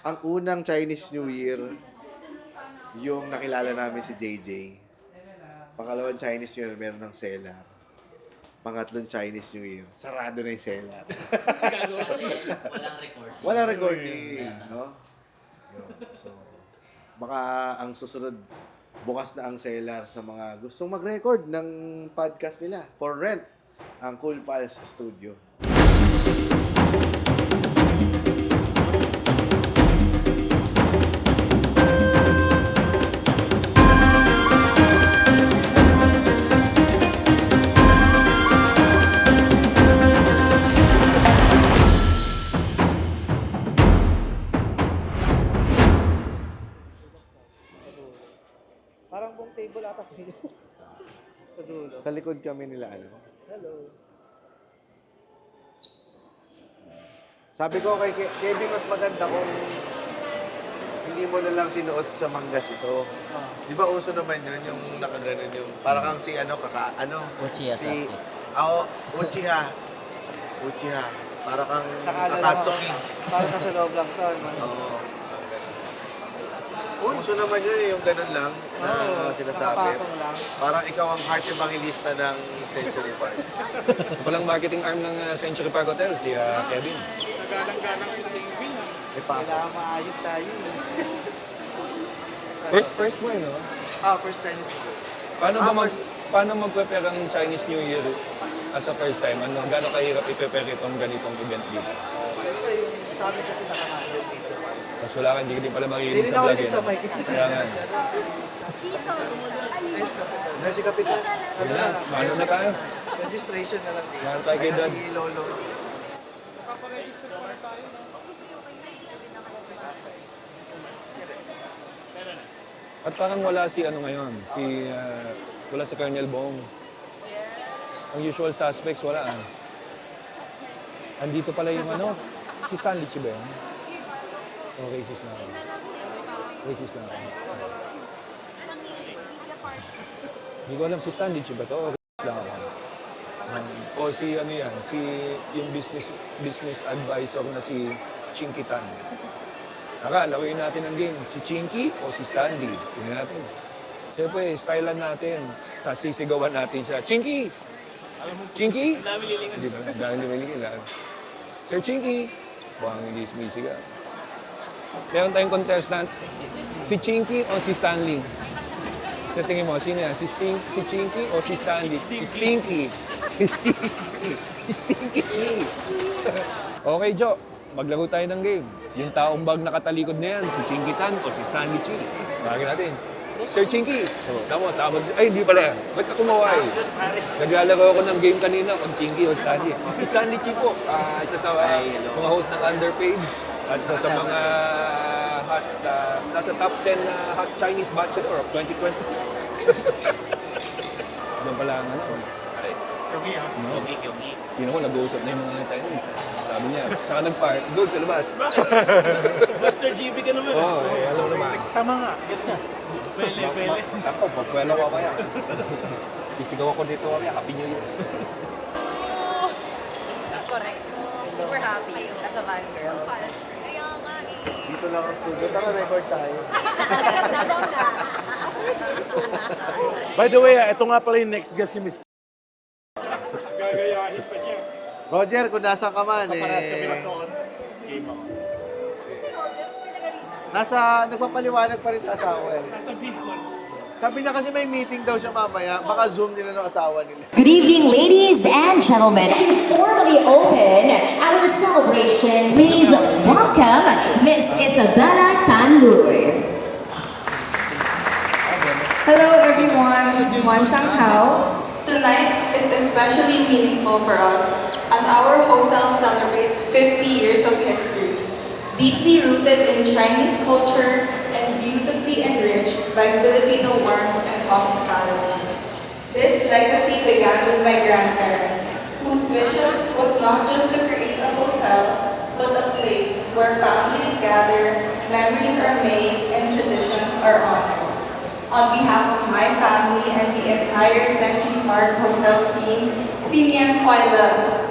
Ang unang Chinese New Year, yung nakilala namin si JJ. Pangalawang Chinese New Year, meron ng cellar. Pangatlong Chinese New Year, sarado na yung cellar. Walang record. Walang recording, no? Yun. So, baka ang susunod, bukas na ang cellar sa mga gustong mag-record ng podcast nila for rent, ang Cool Pals Studio. Parang buong table ata sa inyo. Sa dulo. Sa likod kami nila, ano? Hello. Sabi ko kay Kevin, mas maganda kung hindi mo na lang sinuot sa manggas ito. Di ba uso naman yun, yung nakaganon yung, parang kang si Uchiha Sasuke. Uchiha. Uchiha. Para kang Nakaalala Akatsuki. Parang nasa loob lang to. Oo. Uso naman yun yung ganun lang na sinasabi. Nakapatong lang. Parang ikaw ang heart evangelista ng Century Park. Walang marketing arm ng Century Park Hotel, si Kevin. Nagalang-galang si Kevin. Pasok. Kailangan maayos tayo. First mo no? First Chinese. Paano mag-prepare ang Chinese New Year as a first time? Gano'ng kahirap i-prepare itong ganitong event dito? Siyempre yung sa amin kasi nakamahalin dito. Mas wala ka, hindi ka din pala Hindi makikinig rin sa ako vlog. din sa mic. Kaya nga. Na si Kapitan. Yun na, mano na tayo. Registration na lang dito. Mano tayo kay Dad. Si Lolo. At parang wala si ngayon, wala si Colonel Bong. Ang usual suspects, wala Andito pala yung si Stanley Chi ba yun? Oh, racist na ako. Racist na ako. Hindi ko alam si Stanley Chi ba to? O racist lang ako. O si yung business advisor na si Chinky Tan. Lawin natin ang game. Si Chinky o si Stanley? Tingnan natin. Siyempre, stylean natin. Sasisigawan natin siya. Chinky! Chinky? Hindi ba? Dami lumilingin. Sir Chinky! Baka hindi sumisiga. Meron tayong contestant. Si Chinky o si Stanley? Sa tingin mo, sino yan? Si Chinky o si Stanley? Si Stinky. Si Stinky. Si Stinky Chi. Okay, Joe. Maglaro tayo ng game. Yung taong bag nakatalikod na yan, si Chinky Tan o si Stanley Chi. Tawagin natin. Sir Chinky. Tama. Ay, hindi pala. Ba't ka kumaway? Naglalaro ako ng game kanina kung Chinky o Stanley. Si Stanley Chi po, isa sa mga host ng Underpaid at isa sa mga nasa top 10 hot Chinese bachelor of 2026. Doon pala ang Yogi. Yun ako, nag-uusap na yung mga Chinese. Sabi niya, saka nag-park, doon sa labas. Master GB ka naman. Oo, alam mo naman. Tama nga, gets na. Pele. Ako, pagpwelo ko kaya. Sisigaw ako dito kaya, Happy New Year. Correct. Super happy as a van girl. Kaya nga Dito lang ang studio. Tara, record tayo. By the way, ito nga pala yung next guest ni Mr. Roger, kung nasaan ka man, nagpapaliwanag pa rin sa asawa Nasa Bicol. Sabi niya kasi may meeting daw siya mamaya, baka Zoom nila ng asawa nila. Good evening, ladies and gentlemen. To formally open our celebration, please welcome Miss Isabella Tanluy. Hello everyone, Wan Shang Hao. Tonight is especially meaningful for us as our hotel celebrates 50 years of history, deeply rooted in Chinese culture and beautifully enriched by Filipino warmth and hospitality. This legacy began with my grandparents, whose mission was not just to create a hotel, but a place where families gather, memories are made, and traditions are honored. On behalf of my family and the entire Century Park Hotel team, Sinian Kuala.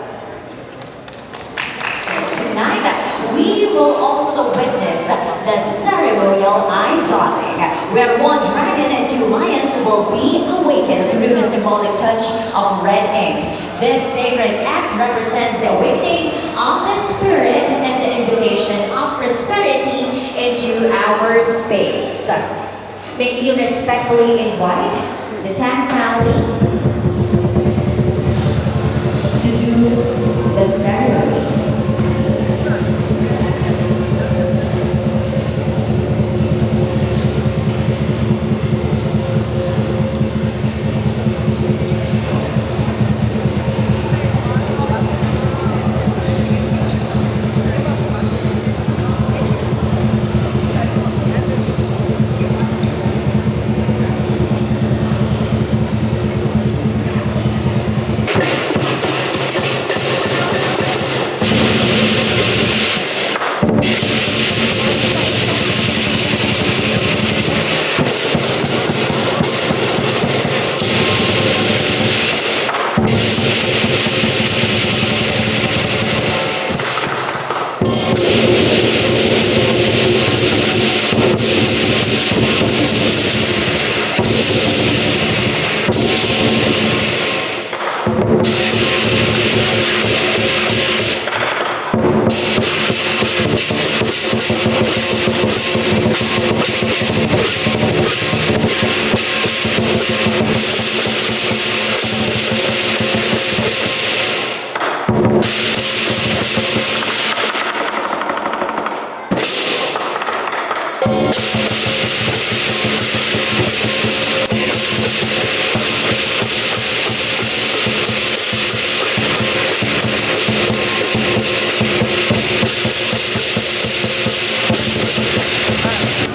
Tonight, we will also witness will be awakened through the symbolic touch of red ink. This sacred act represents the awakening of the spirit and the invitation of prosperity into our space. May we respectfully invite the Tan family to do the ceremony.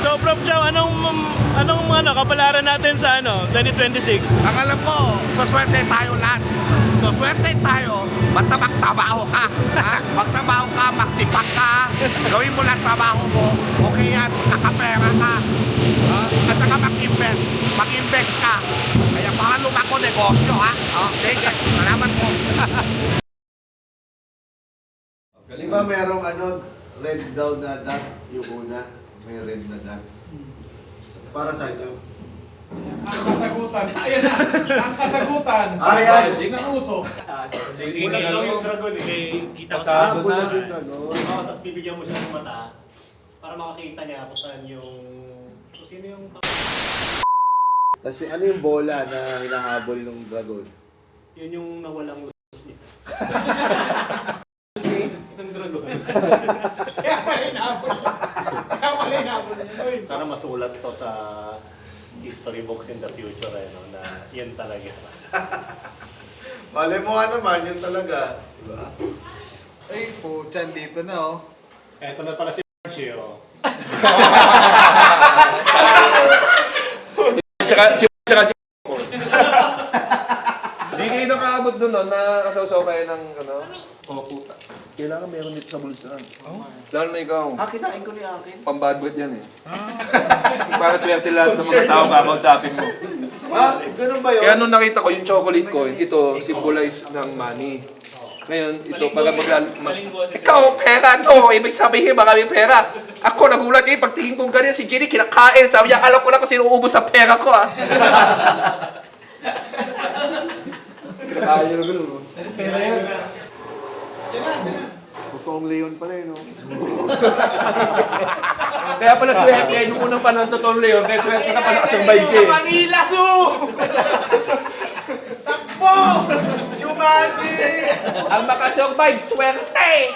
So, Prof. Chow, anong kapalaran natin sa 2026? Ang alam ko, swerte tayo lahat. Swerte tayo, basta magtrabaho ka. Ha? Magtrabaho ka, magsipag ka, gawin mo lang trabaho mo, okay yan, kakapera ka. At saka mag-invest. Mag-invest ka. Kaya baka lumako negosyo, ha? Sige, salamat po. Di ba merong red daw na dot yung una? May red na dot. Para sa inyo. Ang kasagutan. Ayan na. Ang kasagutan. Ayan. Ng uso. Bulag daw yung dragon eh. Kita Pasado sa na. Oo, tapos bibigyan mo siya ng mata para makakita niya kung saan kung sino yung... Tapos ano yung bola na hinahabol ng dragon? Yun yung nawalang luz niya. Ng dragon. Kaya pala inabot siya. Kaya pala inabot niya. Sana masulat to sa history books in the future na yan talaga. Malay mo nga naman, yun talaga. Diba? Ay, puchan dito na oh. Eto na pala si Archie, Tsaka si Hindi kayo nakaabot doon, no? Nakasawsaw kayo ng, puta. Kailangan meron dito sa bulsa. Lalo na ikaw. Kinain ko ni akin. Pang-bad breath yan eh. Para swerte lahat ng mga tao kakausapin mo. Ganun ba yun? Kaya nung nakita ko yung chocolate coin, ito symbolize ng money. Ngayon, ito, pag ikaw, pera to. Ibig sabihin, marami pera. Ako, nagulat kayo. Pagtingin kong ganyan, si Jenny kinakain. Sabi niya, alam ko na kung sino ubos sa pera ko, ah. Kinakain na gano'n. Pera yan. Totoong Leon pala yun, no? Kaya pala swerte, yung unang panahon totoong Leon, kaya swerte ka pa nakasurvive siya. Sa Manila, Su! Takbo! Jumanji! Ang makasurvive, swerte!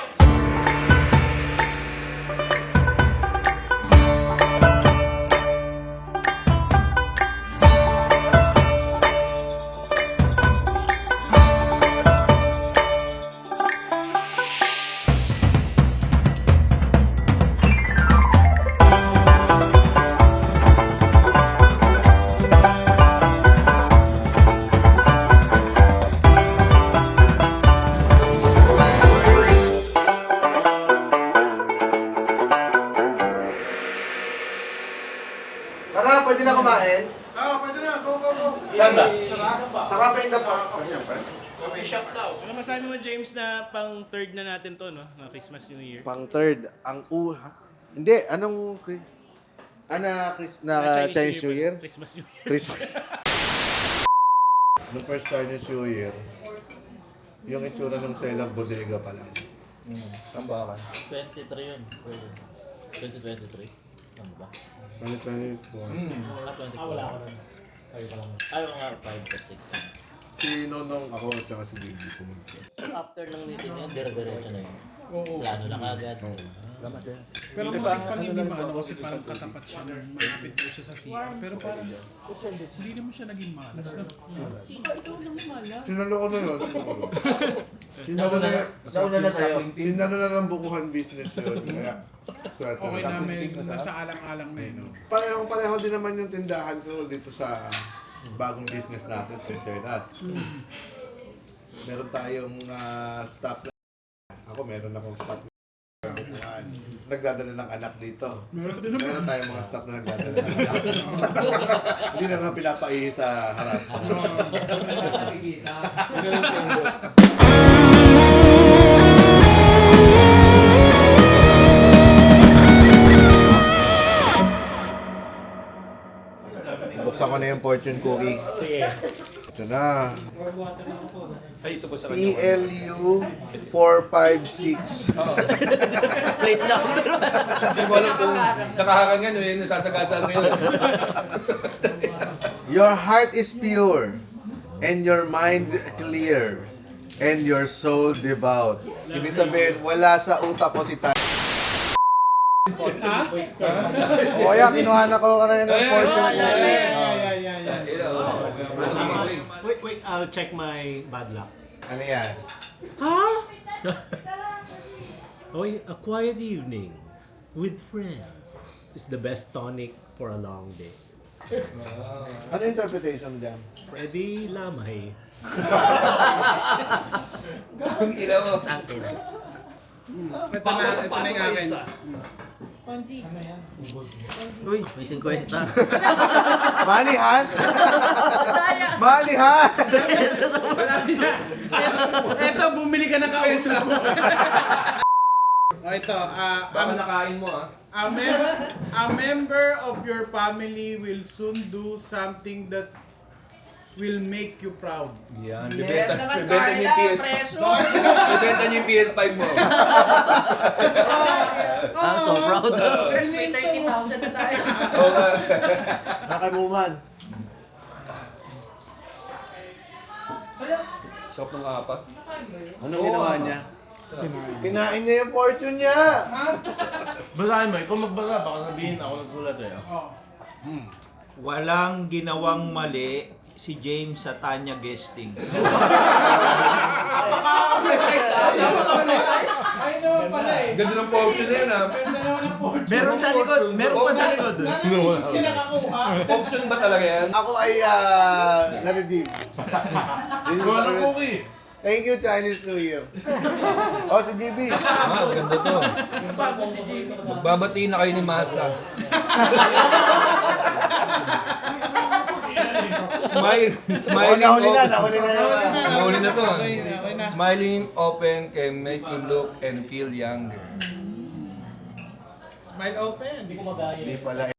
Tara, pwede na kumain? Pwede na. Go, go, go. Saan ba? Sa Cafe in the Park. Coffee shop daw. Ano masabi mo, James, na pang third na natin to, no? Na Christmas New Year. Pang third, hindi, anong... Chinese New Year? Christmas New Year. Christmas. Nung first Chinese New Year, yung itsura ng seller bodega pa lang. Tambakan. 23 yun. 2023. Ano ba? 2024. Wala 24. Wala ako rin. Kayo pa lang. Ayaw nga 5 to 6. Si Nonong, ako, at saka si Gigi pumunta. After ng meeting yun, dire-diretso na yun. Oo. Plano na kagad. Pero bakit pang hindi maano kasi parang katapat siya, malapit po siya sa CR. Pero parang hindi naman siya naging malas. No? Sinalo ko na yun. Sinalo na Sinalo na ng bukuhan business yun. Kaya, swerte Okay na. na may nasa alang-alang na yun. No? Pareho din naman yung tindahan ko dito sa bagong business natin, Pensionat. Meron tayong staff na ako, meron akong staff na nagdadala ng anak dito. Meron tayong mga staff na nagdadala ng anak. Hindi na nga pinapaihi sa harap. Buksan ko na yung fortune cookie. Ito na. Ay, ito po sa kanya. PLU 456. Plate number. Hindi mo alam kung nakahakan yan o yung nasasagasa sa'yo. Your heart is pure, and your mind clear, and your soul devout. Ibig sabihin, wala sa utak ko si Tay. O kaya, kinuha na ko na yun ng fortune cookie. Wait, I'll check my bad luck. Ano yan? A quiet evening with friends is the best tonic for a long day. Ano interpretation dyan? Freddy Lamay. Ang ina mo. Tangina. Ito na yung akin. Uy, may 50. Manihan? Manihan? Ito, bumili ka na kausap mo. Ito, Baka nakain mo a member of your family will soon do something that will make you proud. Yan. Yes naman, Bibenta niyo yung Carla, PS. pressure. Bibenta niyo yung PS5 mo. I'm so proud. May 30,000 na tayo. Oo nga. Nakaguman. Shop ng apa. Anong ginawa niya? Kinain niya yung fortune niya. Basahin mo, ikaw magbasa, baka sabihin ako nagsulat eh. Walang ginawang mali si James sa Tanya Guesting. Napaka-precise ah! Napaka-precise! Ay naman pala eh. Ganda ng fortune na yan Ganda naman ang fortune. Meron sa likod, meron pa sa likod. Sana misis ka nakakuha. Fortune ba talaga yan? Ako ay na-redeem. Walang cookie. Thank you, Chinese New Year. Oh, si GB. Ganda to. Magbabatiin na kayo ni Masa. Smiling Nahuli na open. yun. Nahuli na to. Okay na. Smiling open can make you look and feel younger. Smile open. Hindi pala.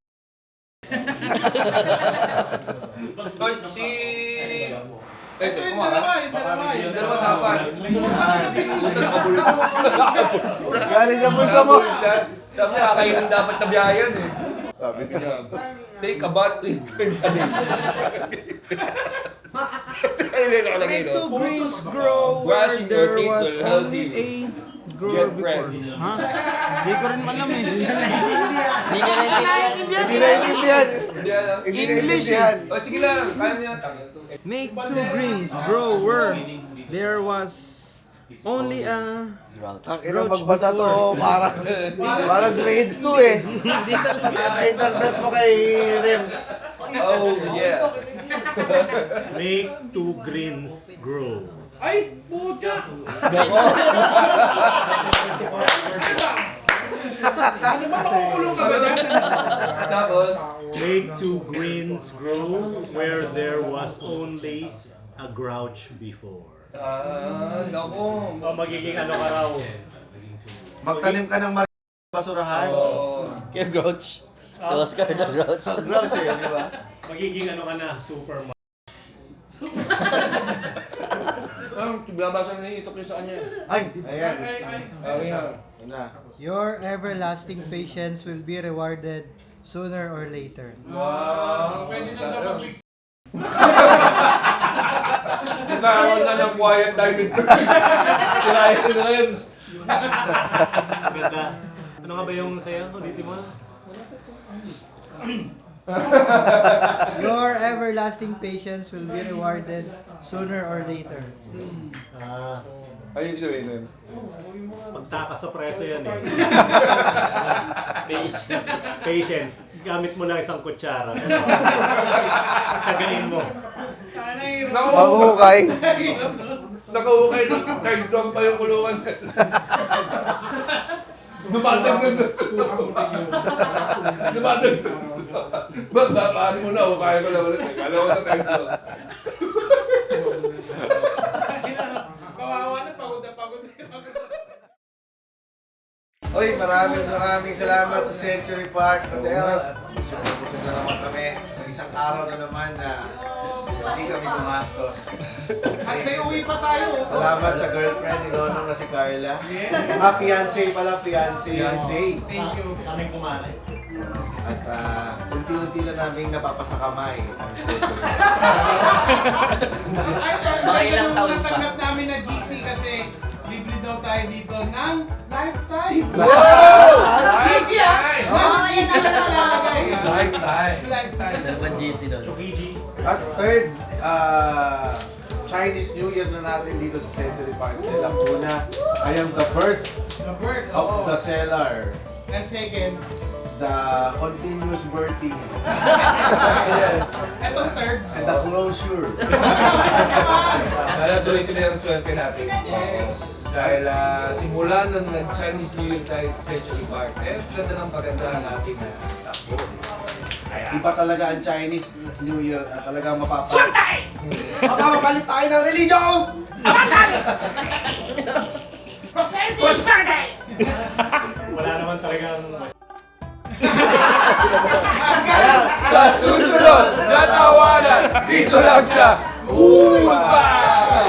Hoy, si... Ito yung dalawa, Yung dalawa dapat. Gusto na Galing sa bulsa mo. Sabi kakainin dapat sa biyayan eh. Sabi niya. Take a bath 3 times a day. Ano yung nakalagay no? Greens grow Brushing your teeth will help you grower get pregnant. Hindi ko rin alam eh. Hindi ka naintindihan. Hindi naiintindihan. Hindi alam. Hindi naiintindihan. O sige lang, kaya mo yan. Make two greens grow where there was only a... Ang ina magbasa to, parang grade 2 eh. Hindi talaga. Internet mo kay Rems. Oh, yeah. Make two greens grow. Ay! Puta! Ano ba makukulong ka ba dyan? Tapos, Make two greens grow where there was only a grouch before. naku. O magiging ano ka raw? Magtanim ka ng basurahan. Kaya Grouch. Si Oscar na Grouch. Grouch eh, di ba? Magiging ano ka na? Superman. Binabasa na yung itok niyo sa kanya. Ay, ayan. Okay na. Yun na. Your everlasting patience will be rewarded sooner or later. Wow! Pwede na daw mag- Nagkakaroon na ng quiet time ito. Kirahin ko na yun. Ganda. Ano nga ba yung sayang ko dito mo? Your everlasting patience will be rewarded sooner or later. Ah, Ayun sabihin nun. pagtakas sa preso yan eh. Patience. Patience. Gamit mo lang isang kutsara. Sagain mo. Mahukay. Nakahukay ng third dog pa yung kulungan. Dumatag nun. Dumatag. Ba't paano mo na? Hukay ko na ulit. Alam ko sa third dog. Kawawa na, pagod na. Oy, maraming salamat sa Century Park Hotel at busog na naman kami. May isang araw na naman na hindi kami gumastos. At may uwi pa tayo. Salamat sa girlfriend ni Nonong na si Carla. Yes. Fiancé pala, fiancé. Thank you. Sa aming kumare. At unti-unti na naming napapasakamay ang Century. Mga ilang taon pa. Natanggap namin na GC kasi libre daw tayo dito ng lifetime. GC ah! Oh, yan naman Nakalagay, ah. Lifetime. Lifetime. Ano ba GC doon? At third, Chinese New Year na natin dito sa Century Park. Dahil ang una, I am the birth The birth, of oo. the seller. And second, The continuous birthing etong third. and the closure. Sana tuloy-tuloy ang swerte natin. Dahil simula nang nag-Chinese New Year tayo sa Century Park, ganda ng pagandahan natin na takbo. Iba talaga ang Chinese New Year at talagang mapapalit. Mapapalit tayo ng religion! Wala naman talagang... Sa susunod na tawanan, dito lang sa Upas!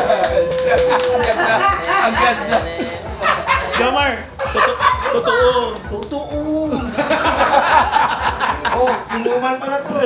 Ang ganda! Ang ganda! Jamar! Totoo! Oh, sinuman pa na to.